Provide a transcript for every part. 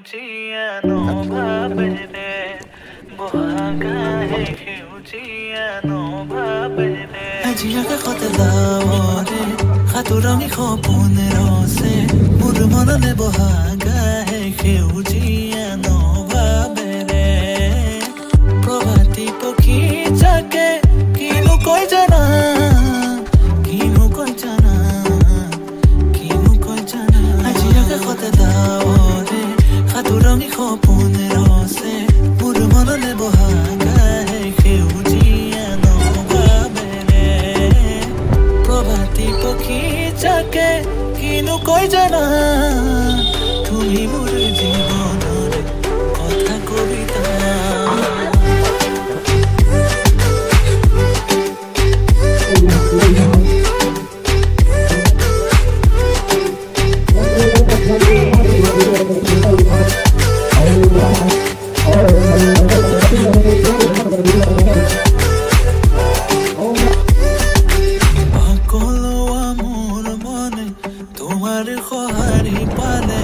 সেউজীয়া নভাবেৰে বহাগাহে সেউজীয়া নভাবেৰে আজি আকাশতে ডাৱৰে সাতোৰঙী সপোন ৰচে মোৰ মনলে বহাগাহে সেউজীয়া নভাবেৰে প্ৰভাতী পক্ষী জাকে কিনো কয় জানা আকাশতে ডাৱৰে সাতোৰঙী সপোন ৰচে মোৰ মনলে বহাগাহে সেউজীয়া নভাবেৰে প্ৰভাতী পক্ষী জাকে কিনো কয় জানা তুমি মোৰ জীৱনৰে কথা কবিতা তোমাৰ সহাৰি পালে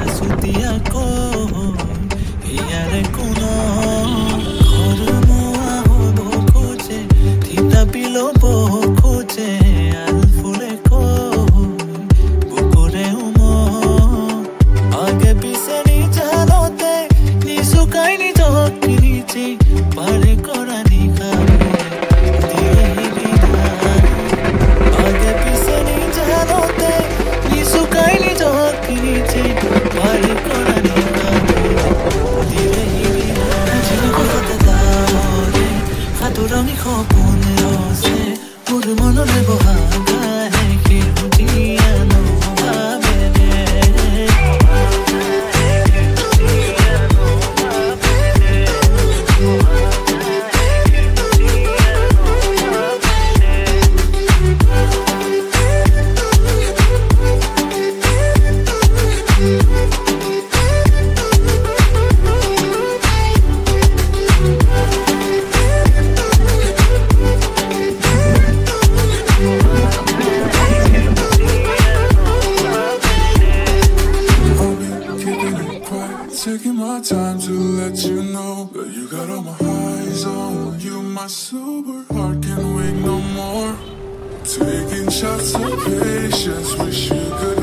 আছুতীয়া ইয়াৰে কোনো ঘৰ মোৱা হ'ব খোজে থিতা পিলব খোজে আৰু ফুলে বুকুৰে আগে পিছে নিজানতে নিচুকাই নিজক কিনিছে পাৰে কৰা নিশা আগে পিছে নিজানতে নিচুকাই নিজক কিনিছে পাৰে কৰা নিশা সাতোৰঙী সপোন ৰচে মোৰ মনলে বহাগাহে সেউজীয়া নভাবেৰে Taking my time to let you know that you got all my eyes on you. My sober heart can't wait no more. Taking shots of patience, wish you could